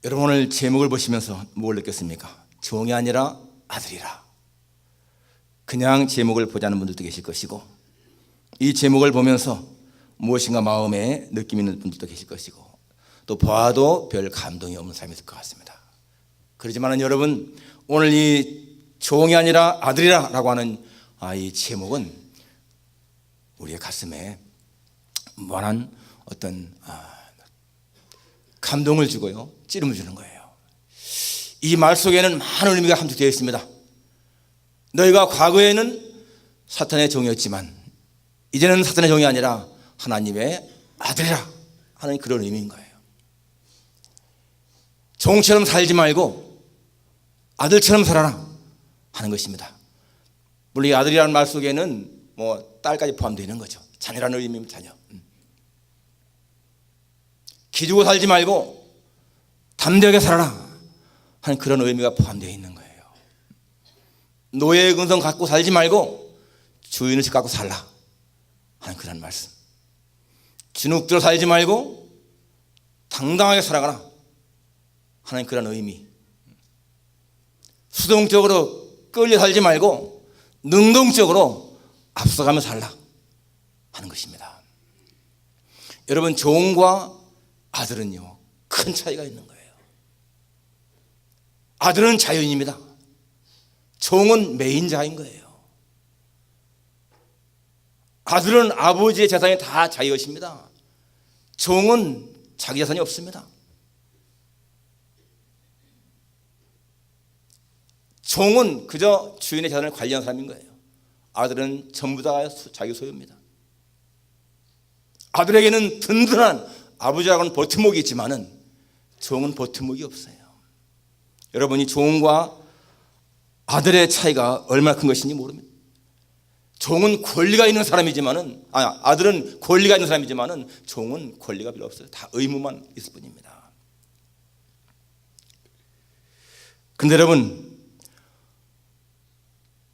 여러분 오늘 제목을 보시면서 뭘 느꼈습니까? 종이 아니라 아들이라. 그냥 제목을 보자는 분들도 계실 것이고, 이 제목을 보면서 무엇인가 마음에 느낌 있는 분들도 계실 것이고, 또 봐도 별 감동이 없는 사람이 있을 것 같습니다. 그렇지만 여러분, 오늘 이 종이 아니라 아들이라 라고 하는 이 제목은 우리의 가슴에 무한한 어떤 감동을 주고요, 찌름을 주는 거예요. 이 말 속에는 많은 의미가 함축되어 있습니다. 너희가 과거에는 사탄의 종이었지만 이제는 사탄의 종이 아니라 하나님의 아들이라 하는 그런 의미인 거예요. 종처럼 살지 말고 아들처럼 살아라 하는 것입니다. 물론 이 아들이라는 말 속에는 딸까지 포함되어 있는 거죠. 자녀라는 의미입니다. 자녀. 기죽어 살지 말고 담대하게 살아라 하는 그런 의미가 포함되어 있는 거예요. 노예의 근성 갖고 살지 말고 주인 의식 갖고 살라 하는 그런 말씀. 주눅들어 살지 말고 당당하게 살아가라 하는 그런 의미. 수동적으로 끌려 살지 말고 능동적으로 앞서가며 살라 하는 것입니다. 여러분, 종과 아들은요, 큰 차이가 있는 거예요. 아들은 자유인입니다. 종은 매인자인 거예요. 아들은 아버지의 재산이 다 자기 것입니다. 종은 자기 재산이 없습니다. 종은 그저 주인의 재산을 관리하는 사람인 거예요. 아들은 전부 다 자기 소유입니다. 아들에게는 든든한 아버지라고는 버팀목이 있지만은 종은 버팀목이 없어요. 여러분이 종과 아들의 차이가 얼마나 큰 것인지 모릅니다. 종은 권리가 있는 사람이지만은, 아들은 권리가 있는 사람이지만은 종은 권리가 별로 없어요. 다 의무만 있을 뿐입니다. 근데 여러분,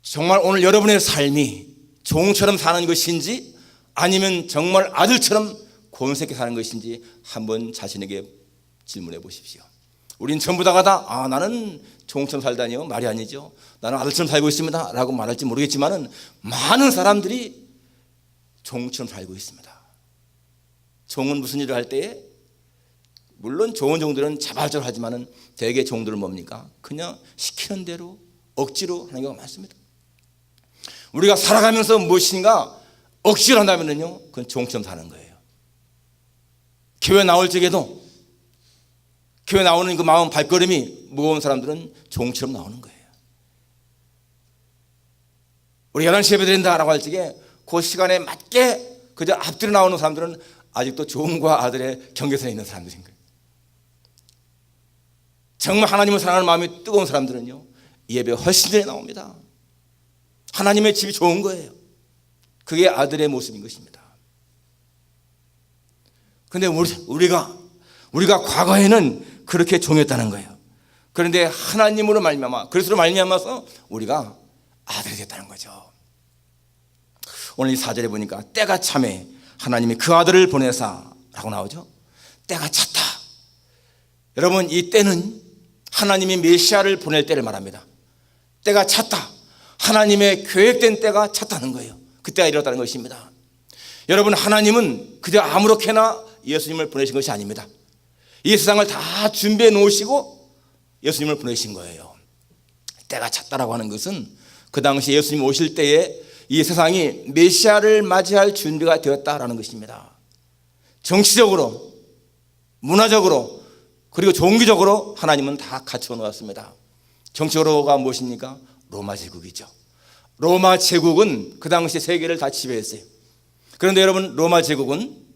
정말 오늘 여러분의 삶이 종처럼 사는 것인지 아니면 정말 아들처럼 권세 있게 사는 것인지 한번 자신에게 질문해 보십시오. 우린 전부 다가 나는 종처럼 살다니요, 말이 아니죠. 나는 아들처럼 살고 있습니다 라고 말할지 모르겠지만은 많은 사람들이 종처럼 살고 있습니다. 종은 무슨 일을 할 때에, 물론 좋은 종들은 자발적으로 하지만은 대개 종들은 뭡니까? 그냥 시키는 대로 억지로 하는 경우가 많습니다. 우리가 살아가면서 무엇인가 억지로 한다면요, 그건 종처럼 사는 거예요. 교회 나올 적에도 교회 나오는 그 마음 발걸음이 무거운 사람들은 종처럼 나오는 거예요. 우리 11시에 예배 드린다라고 할 적에 그 시간에 맞게 그저 앞뒤로 나오는 사람들은 아직도 종과 아들의 경계선에 있는 사람들인 거예요. 정말 하나님을 사랑하는 마음이 뜨거운 사람들은요, 이 예배에 훨씬 전에 나옵니다. 하나님의 집이 좋은 거예요. 그게 아들의 모습인 것입니다. 그런데 우리가 과거에는 그렇게 종했다는 거예요. 그런데 하나님으로 말미암아, 그리스도로 말미암아서 우리가 아들이 됐다는 거죠. 오늘 이 4절에 보니까 때가 참에 하나님이 그 아들을 보내사라고 나오죠. 때가 찼다. 여러분, 이 때는 하나님이 메시아를 보낼 때를 말합니다. 때가 찼다. 하나님의 계획된 때가 찼다는 거예요. 그때가 이뤘다는 것입니다. 여러분, 하나님은 그저 아무렇게나 예수님을 보내신 것이 아닙니다. 이 세상을 다 준비해 놓으시고 예수님을 보내신 거예요. 때가 찼다라고 하는 것은 그 당시 예수님 오실 때에 이 세상이 메시아를 맞이할 준비가 되었다라는 것입니다. 정치적으로, 문화적으로, 그리고 종교적으로 하나님은 다 갖춰 놓았습니다. 정치적으로가 무엇입니까? 로마 제국이죠. 로마 제국은 그 당시 세계를 다 지배했어요. 그런데 여러분, 로마 제국은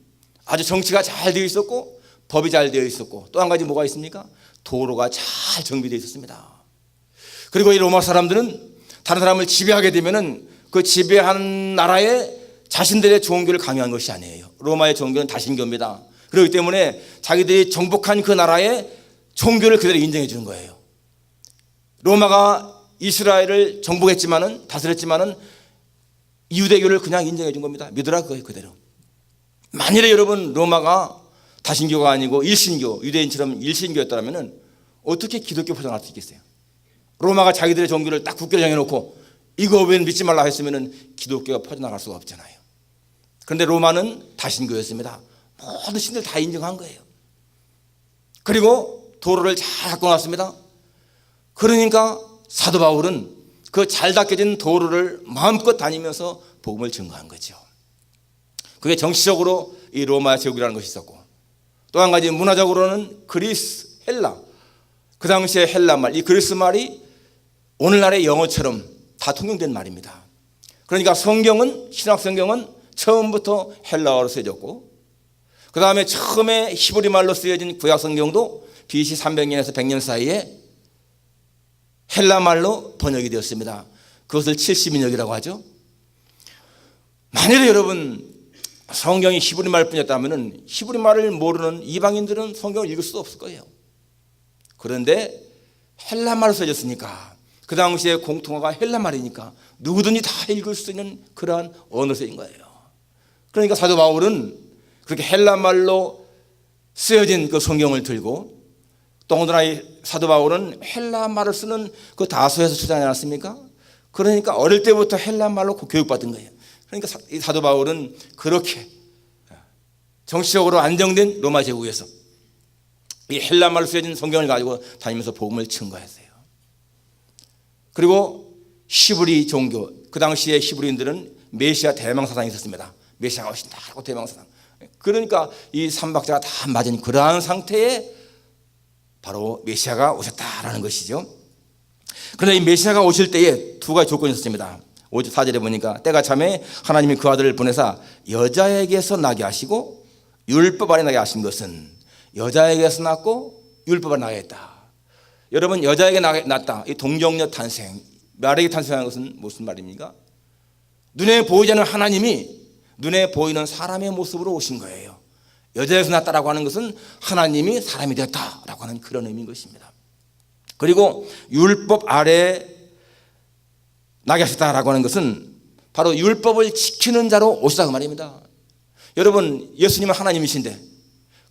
아주 정치가 잘 되어 있었고 법이 잘 되어 있었고, 또 한 가지 뭐가 있습니까? 도로가 잘 정비되어 있었습니다. 그리고 이 로마 사람들은 다른 사람을 지배하게 되면은 그 지배한 나라에 자신들의 종교를 강요한 것이 아니에요. 로마의 종교는 다신교입니다. 그렇기 때문에 자기들이 정복한 그 나라의 종교를 그대로 인정해 주는 거예요. 로마가 이스라엘을 정복했지만은, 다스렸지만은 유대교를 그냥 인정해 준 겁니다. 믿으라 그거예요, 그대로. 만일에 여러분 로마가 다신교가 아니고 일신교, 유대인처럼 일신교였다면 어떻게 기독교 포장할 수 있겠어요? 로마가 자기들의 종교를 딱 굳게 정해놓고 이거 왜 믿지 말라 했으면 기독교가 퍼져나갈 수가 없잖아요. 그런데 로마는 다신교였습니다. 모든 신들 다 인정한 거예요. 그리고 도로를 잘 갖고 놨습니다. 그러니까 사도 바울은 그 잘 닦여진 도로를 마음껏 다니면서 복음을 증거한 거죠. 그게 정치적으로 이 로마 제국이라는 것이 있었고, 또 한 가지 문화적으로는 그리스, 헬라, 그 당시에 헬라 말, 이 그리스 말이 오늘날의 영어처럼 다 통용된 말입니다. 그러니까 성경은, 신약 성경은 처음부터 헬라어로 쓰여졌고, 그 다음에 처음에 히브리 말로 쓰여진 구약 성경도 BC 300년에서 100년 사이에 헬라 말로 번역이 되었습니다. 그것을 70인역이라고 하죠. 만일에 여러분 성경이 히브리 말뿐이었다면 히브리 말을 모르는 이방인들은 성경을 읽을 수도 없을 거예요. 그런데 헬라 말로 써졌으니까, 그 당시에 공통어가 헬라 말이니까 누구든지 다 읽을 수 있는 그러한 언어로 쓰인 거예요. 그러니까 사도 바울은 그렇게 헬라 말로 쓰여진 그 성경을 들고, 더군다나 사도 바울은 헬라 말을 쓰는 그 다소에서 출장하지 않았습니까? 그러니까 어릴 때부터 헬라 말로 교육받은 거예요. 그러니까 이 사도 바울은 그렇게 정치적으로 안정된 로마 제국에서 이 헬라 말로 쓰여진 성경을 가지고 다니면서 복음을 증거했어요. 그리고 히브리 종교, 그 당시에 히브리인들은 메시아 대망사상이 있었습니다. 메시아가 오신다고 대망사상. 그러니까 이 삼박자가 다 맞은 그러한 상태에 바로 메시아가 오셨다라는 것이죠. 그런데 이 메시아가 오실 때에 두 가지 조건이 있었습니다. 4절에 보니까 때가 참에 하나님이 그 아들을 보내사 여자에게서 나게 하시고 율법 아래 나게 하신 것은, 여자에게서 낳고 율법 아래 나게 했다. 여러분, 여자에게 낳았다, 이 동정녀 탄생, 말에게 탄생한 것은 무슨 말입니까? 눈에 보이지 않는 하나님이 눈에 보이는 사람의 모습으로 오신 거예요. 여자에서 낳았다라고 하는 것은 하나님이 사람이 되었다라고 하는 그런 의미인 것입니다. 그리고 율법 아래 나게 하셨다라고 하는 것은 바로 율법을 지키는 자로 오시다 그 말입니다. 여러분, 예수님은 하나님이신데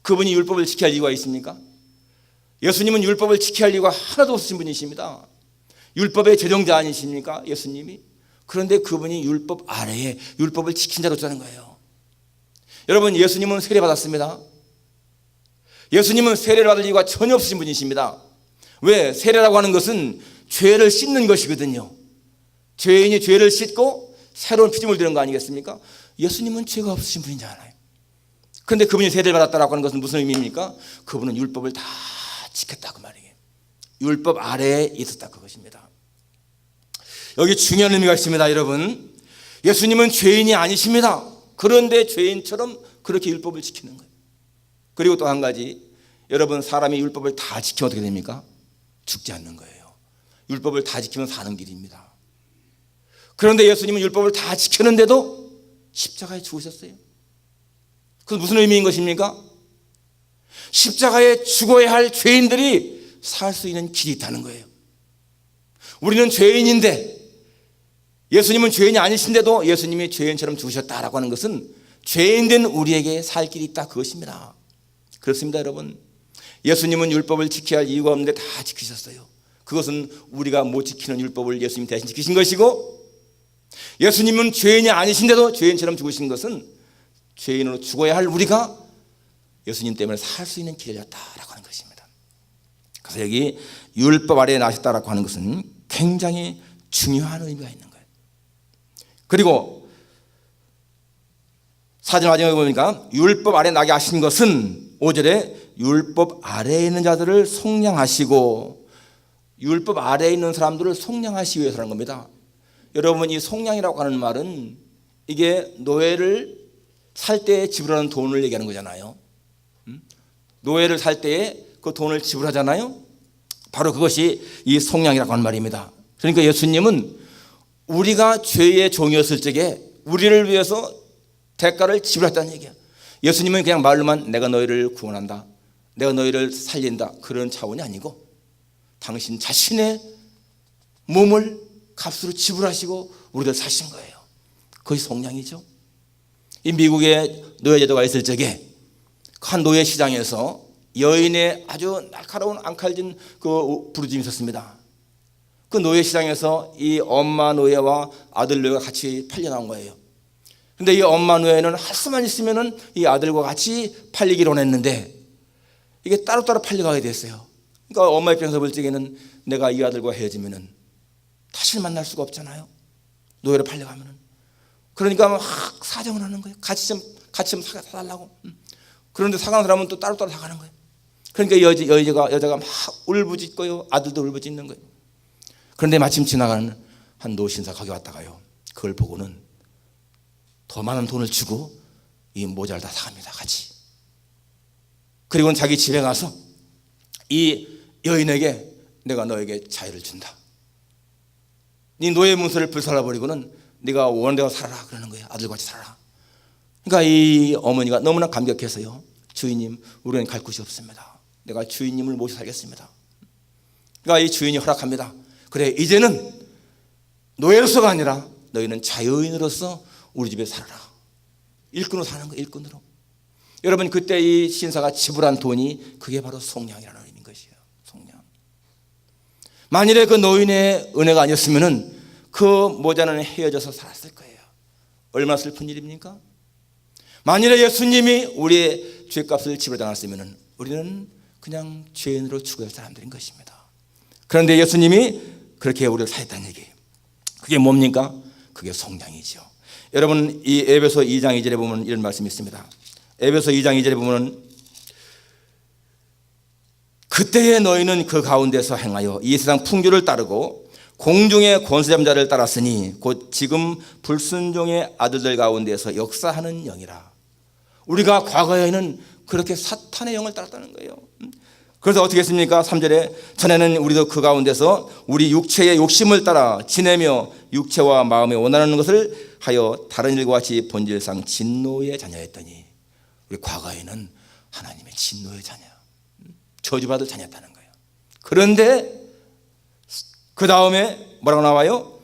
그분이 율법을 지켜야 할 이유가 있습니까? 예수님은 율법을 지켜야 할 이유가 하나도 없으신 분이십니다. 율법의 제정자 아니십니까? 예수님이. 그런데 그분이 율법 아래에 율법을 지킨 자로 있다는 거예요. 여러분, 예수님은 세례 받았습니다. 예수님은 세례를 받을 이유가 전혀 없으신 분이십니다. 왜? 세례라고 하는 것은 죄를 씻는 것이거든요. 죄인이 죄를 씻고 새로운 피조물 되는 거 아니겠습니까? 예수님은 죄가 없으신 분이잖아요. 그런데 그분이 세례를 받았다고 하는 것은 무슨 의미입니까? 그분은 율법을 다 지켰다 그 말이에요. 율법 아래에 있었다 그것입니다. 여기 중요한 의미가 있습니다. 여러분, 예수님은 죄인이 아니십니다. 그런데 죄인처럼 그렇게 율법을 지키는 거예요. 그리고 또 한 가지, 여러분, 사람이 율법을 다 지키면 어떻게 됩니까? 죽지 않는 거예요. 율법을 다 지키면 사는 길입니다. 그런데 예수님은 율법을 다 지켰는데도 십자가에 죽으셨어요. 그것은 무슨 의미인 것입니까? 십자가에 죽어야 할 죄인들이 살 수 있는 길이 있다는 거예요. 우리는 죄인인데 예수님은 죄인이 아니신데도 예수님이 죄인처럼 죽으셨다라고 하는 것은 죄인된 우리에게 살 길이 있다 그것입니다. 그렇습니다. 여러분, 예수님은 율법을 지켜야 할 이유가 없는데 다 지키셨어요. 그것은 우리가 못 지키는 율법을 예수님이 대신 지키신 것이고, 예수님은 죄인이 아니신데도 죄인처럼 죽으신 것은 죄인으로 죽어야 할 우리가 예수님 때문에 살 수 있는 길을 열었다라고 하는 것입니다. 그래서 여기 율법 아래에 나셨다라고 하는 것은 굉장히 중요한 의미가 있는 거예요. 그리고 사절 마지막에 보니까 율법 아래에 나게 하신 것은 5절에 율법 아래에 있는 자들을 속량하시고, 율법 아래에 있는 사람들을 속량하시기 위해서라는 겁니다. 여러분, 이 속량이라고 하는 말은 이게 노예를 살 때에 지불하는 돈을 얘기하는 거잖아요. 노예를 살 때에 그 돈을 지불하잖아요. 바로 그것이 이 속량이라고 하는 말입니다. 그러니까 예수님은 우리가 죄의 종이었을 적에 우리를 위해서 대가를 지불했다는 얘기야. 예수님은 그냥 말로만 내가 너희를 구원한다, 내가 너희를 살린다, 그런 차원이 아니고 당신 자신의 몸을 값으로 지불하시고 우리를 사신 거예요. 그것이 속량이죠. 이 미국에 노예제도가 있을 적에 한 노예 시장에서 여인의 아주 날카로운 앙칼진 그 부르짐이 있었습니다. 그 노예 시장에서 이 엄마 노예와 아들 노예가 같이 팔려 나온 거예요. 근데 이 엄마 노예는 할 수만 있으면은 이 아들과 같이 팔리기로 했는데 이게 따로따로 팔려가게 됐어요. 그러니까 엄마 입장에서 볼 적에는 내가 이 아들과 헤어지면은 다시 만날 수가 없잖아요. 노예로 팔려가면은. 그러니까 막 사정을 하는 거예요. 같이 좀 사달라고. 그런데 사가는 사람은 또 따로따로 사가는 거예요. 그러니까 여자가 막 울부짖고요. 아들도 울부짖는 거예요. 그런데 마침 지나가는 한 노신사 거기 왔다가요. 그걸 보고는 더 많은 돈을 주고 이 모자를 다 사갑니다. 같이. 그리고는 자기 집에 가서 이 여인에게 내가 너에게 자유를 준다. 네 노예 문서를 불살라버리고는 네가 원하는 대로 살아라 그러는 거예요. 아들과 같이 살아라. 그러니까 이 어머니가 너무나 감격해서요. 주인님, 우리는 갈 곳이 없습니다. 내가 주인님을 모셔 살겠습니다. 그러니까 이 주인이 허락합니다. 그래, 이제는 노예로서가 아니라 너희는 자유인으로서 우리 집에 살아라. 일꾼으로 사는 거예요. 일꾼으로. 여러분, 그때 이 신사가 지불한 돈이 그게 바로 속량이라는 의미인 것이에요. 속량. 만일에 그 노인의 은혜가 아니었으면은 그 모자는 헤어져서 살았을 거예요. 얼마나 슬픈 일입니까? 만일에 예수님이 우리의 죄값을 지불하지 않았으면은 우리는 그냥 죄인으로 죽어야 할 사람들인 것입니다. 그런데 예수님이 그렇게 우리를 사했다는 얘기예요. 그게 뭡니까? 그게 속량이죠. 여러분, 이 에베소 2장 2절에 보면 이런 말씀이 있습니다. 에베소 2장 2절에 보면 그때의 너희는 그 가운데서 행하여 이 세상 풍조를 따르고 공중의 권세자를 따랐으니 곧 지금 불순종의 아들들 가운데서 역사하는 영이라. 우리가 과거에는 그렇게 사탄의 영을 따랐다는 거예요. 그래서 어떻게 했습니까? 3절에 전에는 우리도 그 가운데서 우리 육체의 욕심을 따라 지내며 육체와 마음에 원하는 것을 하여 다른 일과 같이 본질상 진노의 자녀였더니 우리 과거에는 하나님의 진노의 자녀, 저주받을 자녀였다는 거예요. 그런데 그 다음에 뭐라고 나와요?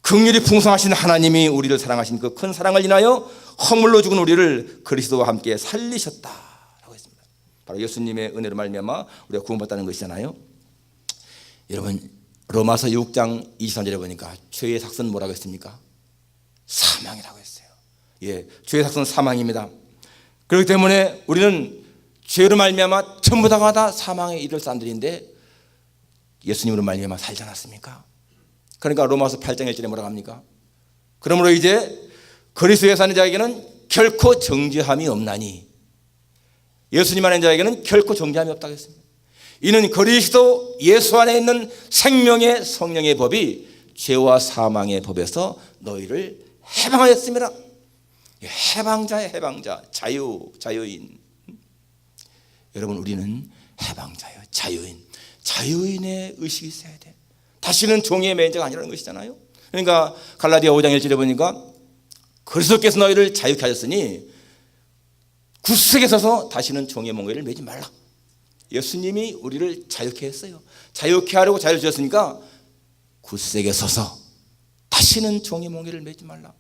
긍휼이 풍성하신 하나님이 우리를 사랑하신 그 큰 사랑을 인하여 허물로 죽은 우리를 그리스도와 함께 살리셨다라고 했습니다. 바로 예수님의 은혜로 말미암아 우리가 구원받다는 것이잖아요. 여러분, 로마서 6장 23절에 보니까 죄의 삭은 뭐라고 했습니까? 사망이라고 했어요. 예, 죄의 삭은 사망입니다. 그렇기 때문에 우리는 죄로 말미암아 전부 다가 사망에 이를 사람들인데 예수님으로 말미암아 살지 않았습니까? 그러니까 로마서 8장 1절에 뭐라고 합니까? 그러므로 이제 그리스도에 사는 자에게는 결코 정죄함이 없나니 예수님 안에 자에게는 결코 정죄함이 없다고 했습니다. 이는 그리스도 예수 안에 있는 생명의 성령의 법이 죄와 사망의 법에서 너희를 해방하였습니다. 해방자의 해방자, 자유인. 여러분, 우리는 해방자예요. 자유인의 의식이 있어야 돼. 다시는 종의 매인자가 아니라는 것이잖아요. 그러니까 갈라디아 5장 1절에 보니까 그리스도께서 너희를 자유케 하셨으니 굳세게 서서 다시는 종의 몽에를 매지 말라. 예수님이 우리를 자유케 했어요. 자유케 하려고 자유를 주셨으니까 굳세게 서서 다시는 종의 몽에를 매지 말라.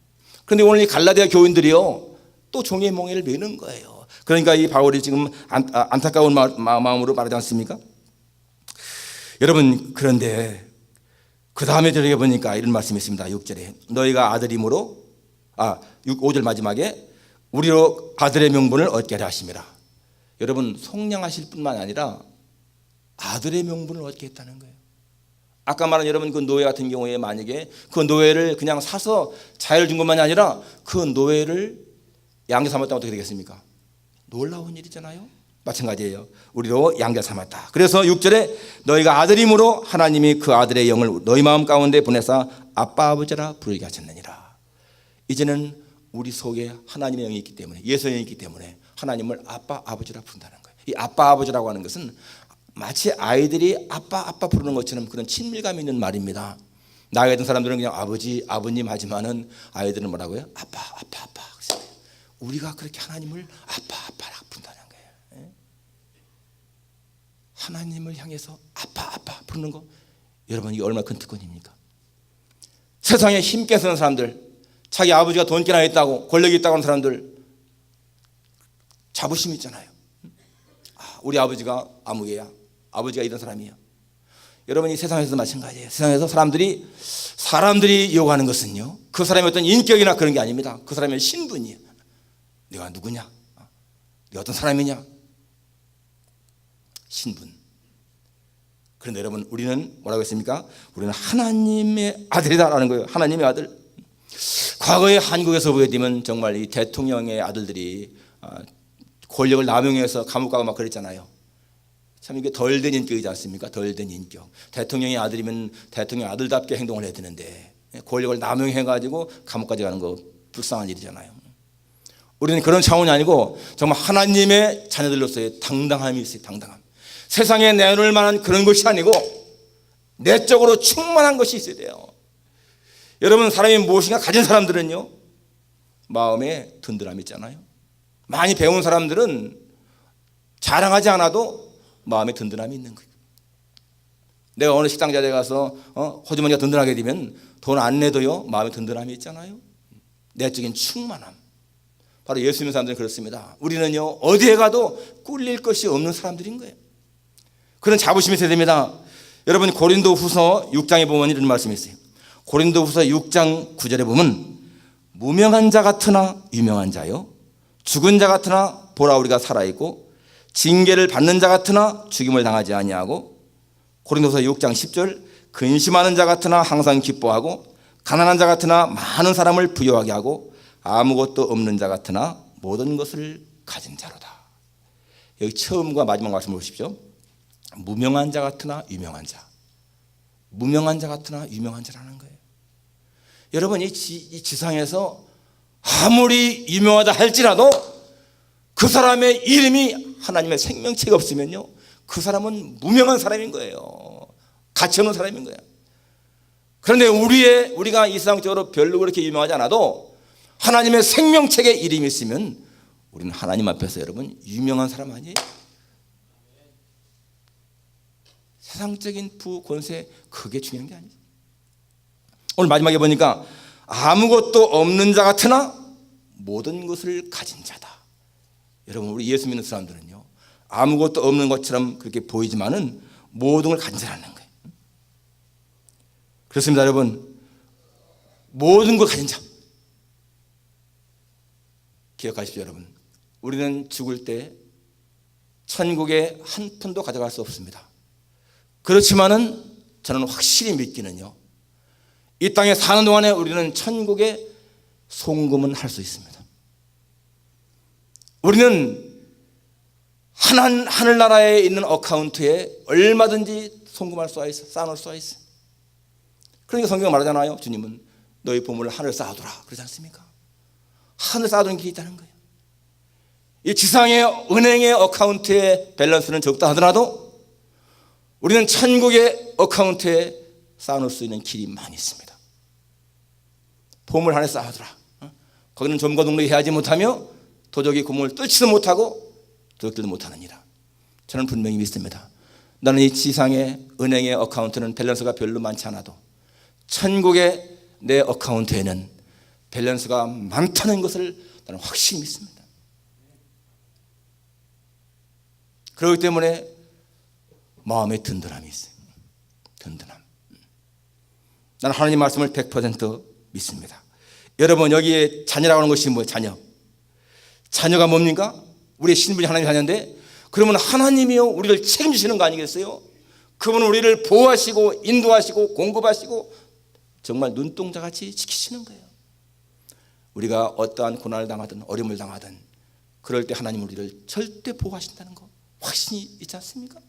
그런데 오늘 이 갈라디아 교인들이요, 또 종의 몽에를 매는 거예요. 그러니까 이 바울이 지금 안타까운 마음으로 말하지 않습니까? 여러분, 그런데 그 다음에 저녁에 보니까 이런 말씀이 있습니다. 6절에 너희가 아들임으로 5절 마지막에 우리로 아들의 명분을 얻게 하려 하심이라. 여러분, 속량하실 뿐만 아니라 아들의 명분을 얻게 했다는 거예요. 아까 말한 여러분 그 노예 같은 경우에 만약에 그 노예를 그냥 사서 자유를 준 것만이 아니라 그 노예를 양자 삼았다면 어떻게 되겠습니까? 놀라운 일이잖아요. 마찬가지예요. 우리로 양자 삼았다. 그래서 6절에 너희가 아들임으로 하나님이 그 아들의 영을 너희 마음 가운데 보내사 아빠 아버지라 부르게 하셨느니라. 이제는 우리 속에 하나님의 영이 있기 때문에, 예수의 영이 있기 때문에 하나님을 아빠 아버지라 부른다는 거예요. 이 아빠 아버지라고 하는 것은 마치 아이들이 아빠 부르는 것처럼 그런 친밀감 있는 말입니다. 나이 같은 사람들은 그냥 아버지 아버님 하지만은 아이들은 뭐라고요? 아빠. 우리가 그렇게 하나님을 아빠라 부른다는 거예요. 하나님을 향해서 아빠 부르는 거, 여러분 이게 얼마나 큰 특권입니까? 세상에 힘께 쓰는 사람들, 자기 아버지가 돈 꽤나 있다고 권력이 있다고 하는 사람들 자부심 있잖아요. 우리 아버지가 아무개야. 아버지가 이런 사람이야. 여러분, 이 세상에서도 마찬가지예요. 세상에서 사람들이 요구하는 것은요, 그 사람의 어떤 인격이나 그런 게 아닙니다. 그 사람의 신분이에요. 내가 누구냐? 내가 어떤 사람이냐? 신분. 그런데 여러분, 우리는 뭐라고 했습니까? 우리는 하나님의 아들이다라는 거예요. 하나님의 아들. 과거에 한국에서 보게 되면 정말 이 대통령의 아들들이 권력을 남용해서 감옥 가고 막 그랬잖아요. 참 이게 덜 된 인격이지 않습니까? 덜 된 인격. 대통령의 아들이면 대통령 아들답게 행동을 해야 되는데 권력을 남용해가지고 감옥까지 가는 거 불쌍한 일이잖아요. 우리는 그런 차원이 아니고 정말 하나님의 자녀들로서의 당당함이 있어요. 당당함. 세상에 내놓을 만한 그런 것이 아니고 내적으로 충만한 것이 있어야 돼요. 여러분, 사람이 무엇인가 가진 사람들은요, 마음에 든든함이 있잖아요. 많이 배운 사람들은 자랑하지 않아도 마음에 든든함이 있는 거예요. 내가 어느 식당 자리에 가서 호주머니가 든든하게 되면 돈 안 내도요 마음에 든든함이 있잖아요. 내적인 충만함. 바로 예수 믿는 사람들은 그렇습니다. 우리는요 어디에 가도 꿀릴 것이 없는 사람들인 거예요. 그런 자부심이 있어야 됩니다. 여러분, 고린도후서 6장에 보면 이런 말씀이 있어요. 고린도후서 6장 9절에 보면 무명한 자 같으나 유명한 자요, 죽은 자 같으나 보라 우리가 살아있고, 징계를 받는 자 같으나 죽임을 당하지 아니하고, 고린도서 6장 10절 근심하는 자 같으나 항상 기뻐하고, 가난한 자 같으나 많은 사람을 부유하게 하고, 아무것도 없는 자 같으나 모든 것을 가진 자로다. 여기 처음과 마지막 말씀 보십시오. 무명한 자 같으나 유명한 자. 무명한 자 같으나 유명한 자라는 거예요. 여러분, 이 지상에서 아무리 유명하다 할지라도 그 사람의 이름이 하나님의 생명체가 없으면요 그 사람은 무명한 사람인 거예요. 가치 없는 사람인 거예요. 그런데 우리가 이 세상적으로 별로 그렇게 유명하지 않아도 하나님의 생명책에 이름이 있으면 우리는 하나님 앞에서 여러분 유명한 사람 아니에요? 세상적인 부, 권세, 그게 중요한 게 아니에요. 오늘 마지막에 보니까 아무것도 없는 자 같으나 모든 것을 가진 자다. 여러분, 우리 예수 믿는 사람들은요 아무것도 없는 것처럼 그렇게 보이지만은 모든 걸 가진 자라는 거예요. 그렇습니다. 여러분, 모든 걸 가진 자 기억하십시오. 여러분, 우리는 죽을 때 천국에 한 푼도 가져갈 수 없습니다. 그렇지만은 저는 확실히 믿기는요, 이 땅에 사는 동안에 우리는 천국에 송금은 할 수 있습니다. 우리는 하늘나라에 있는 어카운트에 얼마든지 송금할 수가 있어, 쌓아놓을 수가 있어. 그러니까 성경은 말하잖아요. 주님은 너희 보물을 하늘 쌓아두라 그러지 않습니까? 하늘 쌓아두는 게 있다는 거예요. 이 지상의 은행의 어카운트의 밸런스는 적다 하더라도 우리는 천국의 어카운트에 쌓아놓을 수 있는 길이 많이 있습니다. 보물 하늘 쌓아두라. 거기는 점과 등록해야지 못하며 도적이 구멍을 뚫지도 못하고 도적들도 못하느니라. 저는 분명히 믿습니다. 나는 이 지상의 은행의 어카운트는 밸런스가 별로 많지 않아도 천국의 내 어카운트에는 밸런스가 많다는 것을 나는 확실히 믿습니다. 그렇기 때문에 마음에 든든함이 있어요. 든든함. 나는 하나님 말씀을 100% 믿습니다. 여러분, 여기에 자녀라고 하는 것이 뭐예요? 자녀. 자녀가 뭡니까? 우리의 신분이 하나님 자녀인데, 그러면 하나님이요 우리를 책임지시는 거 아니겠어요? 그분은 우리를 보호하시고 인도하시고 공급하시고 정말 눈동자같이 지키시는 거예요. 우리가 어떠한 고난을 당하든 어려움을 당하든 그럴 때 하나님 우리를 절대 보호하신다는 거 확신이 있지 않습니까?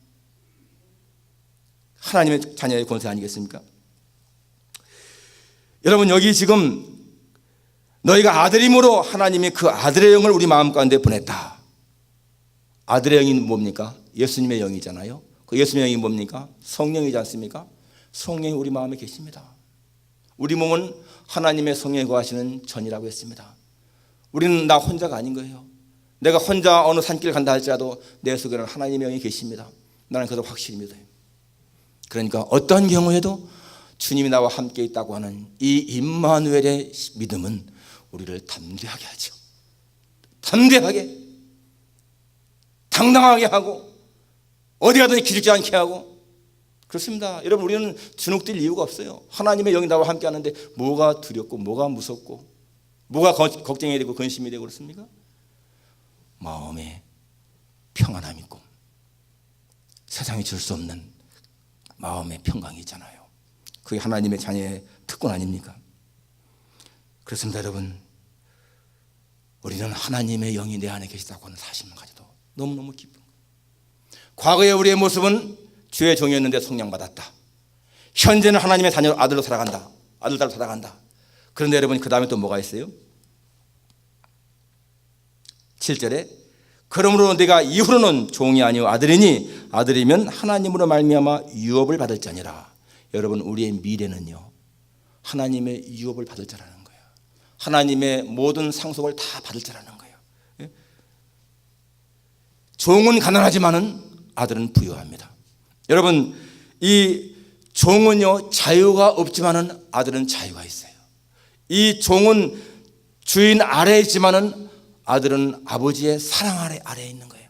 하나님의 자녀의 권세 아니겠습니까? 여러분, 여기 지금 너희가 아들임으로 하나님이 그 아들의 영을 우리 마음 가운데 보냈다. 아들의 영이 뭡니까? 예수님의 영이잖아요. 그 예수님의 영이 뭡니까? 성령이지 않습니까? 성령이 우리 마음에 계십니다. 우리 몸은 하나님의 성령이 거하시는 전이라고 했습니다. 우리는 나 혼자가 아닌 거예요. 내가 혼자 어느 산길 간다 할지라도 내 속에는 하나님의 영이 계십니다. 나는 그것을 확실히 믿어요. 그러니까 어떠한 경우에도 주님이 나와 함께 있다고 하는 이 임마누엘의 믿음은 우리를 담대하게 하죠. 담대하게, 당당하게 하고 어디 가든지 기죽지 않게 하고. 그렇습니다. 여러분, 우리는 주눅들 이유가 없어요. 하나님의 영이 나와 함께 하는데 뭐가 두렵고 뭐가 무섭고 뭐가 걱정이 되고 근심이 되고 그렇습니까? 마음에 평안함이 있고 세상이 줄 수 없는 마음의 평강이 있잖아요. 그게 하나님의 자녀의 특권 아닙니까? 그렇습니다. 여러분, 우리는 하나님의 영이 내 안에 계시다고 하는 사실만 가져도 너무너무 기쁜 거예요. 과거의 우리의 모습은 주의 종이었는데 속량받았다. 현재는 하나님의 자녀 아들로 살아간다. 아들로 살아간다. 그런데 여러분, 그 다음에 또 뭐가 있어요? 7절에 그러므로 네가 이후로는 종이 아니오 아들이니 아들이면 하나님으로 말미암아 유업을 받을 자니라. 여러분, 우리의 미래는요, 하나님의 유업을 받을 자라는 거예요. 하나님의 모든 상속을 다 받을 자라는 거예요. 종은 가난하지만은 아들은 부유합니다. 여러분, 이 종은요 자유가 없지만은 아들은 자유가 있어요. 이 종은 주인 아래에 있지만은 아들은 아버지의 사랑 아래에 있는 거예요.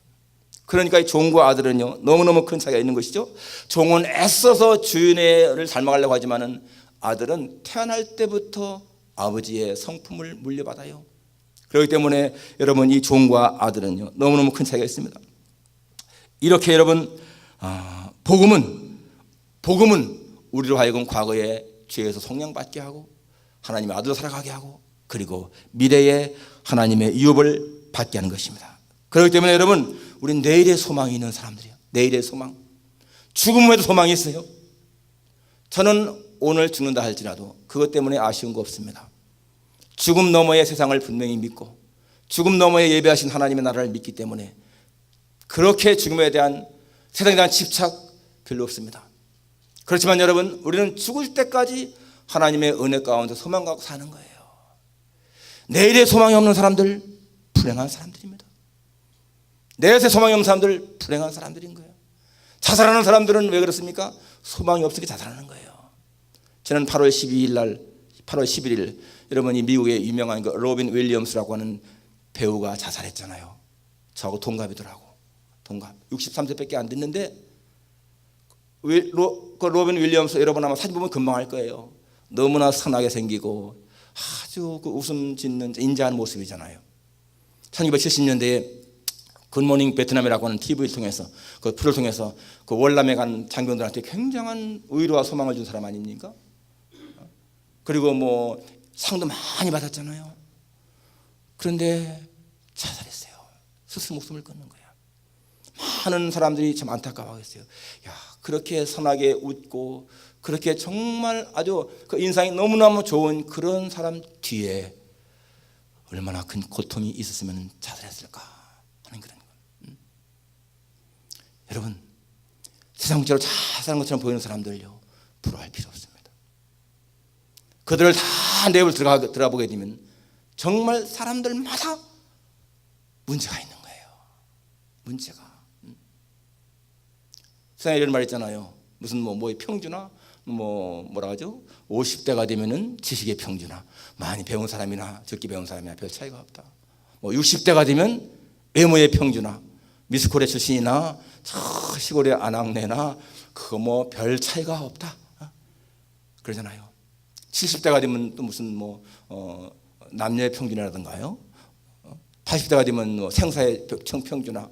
그러니까 이 종과 아들은요 너무너무 큰 차이가 있는 것이죠. 종은 애써서 주인을 닮아가려고 하지만은 아들은 태어날 때부터 아버지의 성품을 물려받아요. 그렇기 때문에 여러분, 이 종과 아들은요 너무너무 큰 차이가 있습니다. 이렇게 여러분, 복음은 우리로 하여금 과거에 죄에서 속량받게 하고 하나님의 아들로 살아가게 하고 그리고 미래에 하나님의 유업을 받게 하는 것입니다. 그렇기 때문에 여러분, 우린 내일의 소망이 있는 사람들이에요. 내일의 소망. 죽음 후에도 소망이 있어요. 저는 오늘 죽는다 할지라도 그것 때문에 아쉬운 거 없습니다. 죽음 너머의 세상을 분명히 믿고 죽음 너머에 예배하신 하나님의 나라를 믿기 때문에 그렇게 죽음에 대한 세상에 대한 집착 별로 없습니다. 그렇지만 여러분, 우리는 죽을 때까지 하나님의 은혜 가운데 소망 갖고 사는 거예요. 내일의 소망이 없는 사람들 불행한 사람들입니다. 내일의 소망이 없는 사람들 불행한 사람들인 거예요. 자살하는 사람들은 왜 그렇습니까? 소망이 없으니까 자살하는 거예요. 저는 8월 11일 여러분이 미국의 유명한 로빈 윌리엄스라고 하는 배우가 자살했잖아요. 저하고 동갑이더라고. 동갑 63세밖에 안 됐는데 로빈 윌리엄스 여러분 아마 사진 보면 금방 알 거예요. 너무나 선하게 생기고 아주 그 웃음 짓는 인자한 모습이잖아요. 1970년대에 굿모닝 베트남이라고 하는 TV를 통해서 그 프로를 통해서 그 월남에 간 장병들한테 굉장한 의료와 소망을 준 사람 아닙니까? 그리고 뭐 상도 많이 받았잖아요. 그런데 자살했어요. 스스로 목숨을 끊는 거예요. 많은 사람들이 참 안타까워하겠어요. 야, 그렇게 선하게 웃고 그렇게 정말 아주 그 인상이 너무너무 좋은 그런 사람 뒤에 얼마나 큰 고통이 있었으면 자살했을까 하는 그런 거. 여러분, 세상적으로 잘 사는 것처럼 보이는 사람들요 부러워할 필요 없습니다. 그들을 다 내부를 들어가 보게 되면 정말 사람들마다 문제가 있는 거예요. 문제가. 세상에 이런 말 있잖아요. 무슨 뭐의 평준화, 뭐라 하죠? 50대가 되면은 지식의 평준화. 많이 배운 사람이나 적게 배운 사람이나 별 차이가 없다. 뭐 60대가 되면 외모의 평준화. 미스코리아 출신이나 저 시골의 아낙네나 그거 뭐 별 차이가 없다. 그러잖아요. 70대가 되면 또 무슨 남녀의 평준화라든가요. 80대가 되면 뭐 생사의 평준화.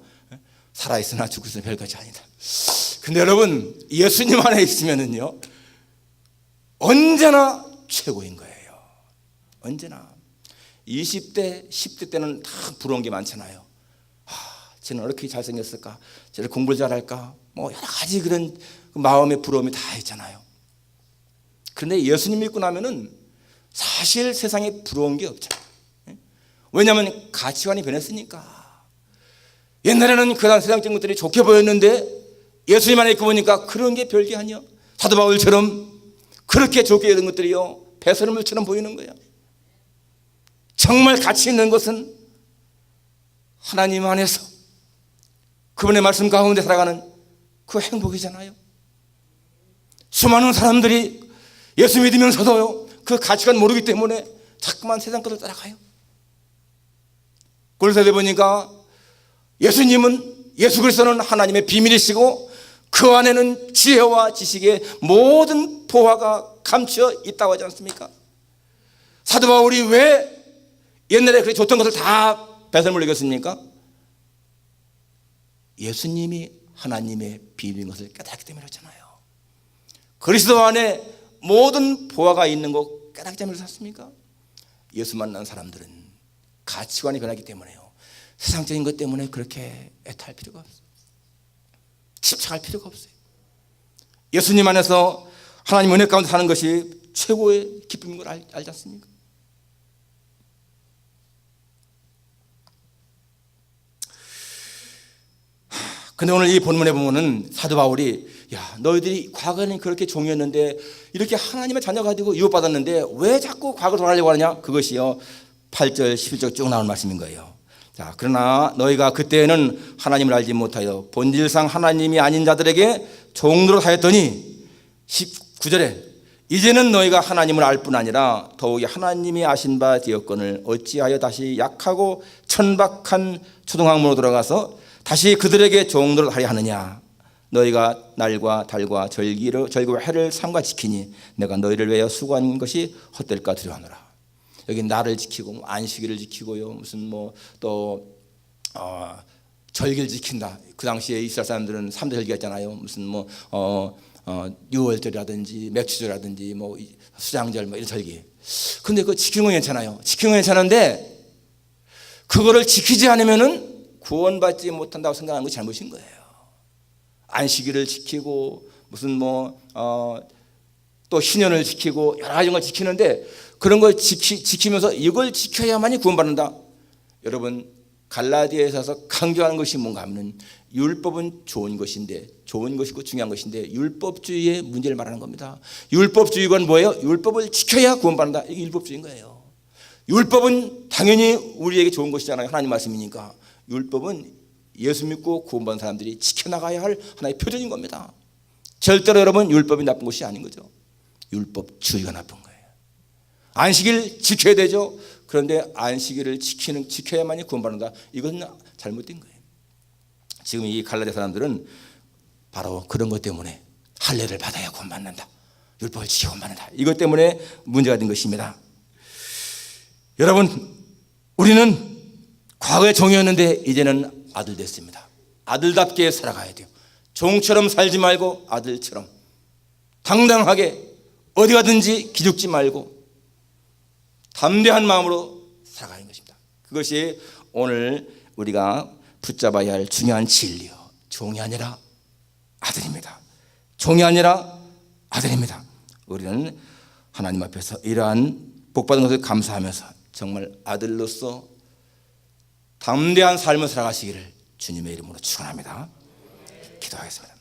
살아있으나 죽을 수는 별것이 아니다. 근데 여러분, 예수님 안에 있으면은요 언제나 최고인 거예요. 언제나. 20대, 10대 때는 다 부러운 게 많잖아요. 쟤는 이렇게 잘생겼을까? 쟤는 공부를 잘할까? 뭐 여러 가지 그런 마음의 부러움이 다 있잖아요. 그런데 예수님 믿고 나면은 사실 세상에 부러운 게 없잖아요. 왜냐하면 가치관이 변했으니까. 옛날에는 그런 세상적인 것들이 좋게 보였는데 예수님 안에 있고 보니까 그런 게 별게 아니요. 사도 바울처럼 그렇게 좋게 여긴 것들이요 배설물처럼 보이는 거예요. 정말 가치 있는 것은 하나님 안에서 그분의 말씀 가운데 살아가는 그 행복이잖아요. 수많은 사람들이 예수 믿으면서도요 그 가치관 모르기 때문에 자꾸만 세상 것을 따라가요. 골로새서 보니까 예수 그리스도는 하나님의 비밀이시고 그 안에는 지혜와 지식의 모든 보화가 감추어 있다고 하지 않습니까? 사도 바울이 왜 옛날에 그렇게 좋던 것을 다 배설물 여겼습니까? 예수님이 하나님의 비밀인 것을 깨닫기 때문에 그렇잖아요. 그리스도 안에 모든 보화가 있는 것 깨닫기 때문에 그렇습니까? 예수 만난 사람들은 가치관이 변하기 때문에요. 세상적인 것 때문에 그렇게 애타할 필요가 없어요. 집착할 필요가 없어요. 예수님 안에서 하나님 은혜 가운데 사는 것이 최고의 기쁨인 걸 알지 않습니까? 근데 오늘 이 본문에 보면은 사도 바울이 야, 너희들이 과거에는 그렇게 종이었는데 이렇게 하나님의 자녀가 되고 유업받았는데 왜 자꾸 과거로 돌아가려고 하느냐? 그것이요 8절 11절 쭉 나온 말씀인 거예요. 자, 그러나 너희가 그때는 하나님을 알지 못하여 본질상 하나님이 아닌 자들에게 종노릇 하였더니 19절에 이제는 너희가 하나님을 알 뿐 아니라 더욱이 하나님이 아신 바 되었거늘 어찌하여 다시 약하고 천박한 초등학문으로 돌아가서 다시 그들에게 종노릇 하려 하느냐. 너희가 날과 달과 절기와 해를 삼가 지키니 내가 너희를 위하여 수고한 것이 헛될까 두려워하노라. 여기 날을 지키고 안식일을 지키고요 무슨 또 절기를 지킨다. 그 당시에 이스라엘 사람들은 3대 절기가 있잖아요. 무슨 유월절이라든지 맥주절이라든지 수장절 이런 절기. 근데 그거 지키는 건 괜찮아요. 지키는 건 괜찮은데 그거를 지키지 않으면은 구원받지 못한다고 생각하는 건 잘못인 거예요. 안식일을 지키고 무슨 또 신년을 지키고 여러 가지 걸 지키는데 그런 걸 지키면서 이걸 지켜야만이 구원받는다. 여러분 갈라디아에서 강조하는 것이 뭔가 하면 율법은 좋은 것인데 좋은 것이고 중요한 것인데 율법주의의 문제를 말하는 겁니다. 율법주의건 뭐예요? 율법을 지켜야 구원받는다. 이게 율법주의인 거예요. 율법은 당연히 우리에게 좋은 것이잖아요. 하나님 말씀이니까. 율법은 예수 믿고 구원받은 사람들이 지켜나가야 할 하나의 표준인 겁니다. 절대로 여러분 율법이 나쁜 것이 아닌 거죠. 율법주의가 나쁜 거예요. 안식일 지켜야 되죠. 그런데 안식일을 지켜야만이 구원받는다. 이건 잘못된 거예요. 지금 이 갈라디아 사람들은 바로 그런 것 때문에 할례를 받아야 구원받는다. 율법을 지켜 구원받는다. 이것 때문에 문제가 된 것입니다. 여러분 우리는 과거에 종이었는데 이제는 아들 됐습니다. 아들답게 살아가야 돼요. 종처럼 살지 말고 아들처럼 당당하게 어디 가든지 기죽지 말고 담대한 마음으로 살아가는 것입니다. 그것이 오늘 우리가 붙잡아야 할 중요한 진리요. 종이 아니라 아들입니다. 종이 아니라 아들입니다. 우리는 하나님 앞에서 이러한 복받은 것을 감사하면서 정말 아들로서 담대한 삶을 살아가시기를 주님의 이름으로 축원합니다. 기도하겠습니다.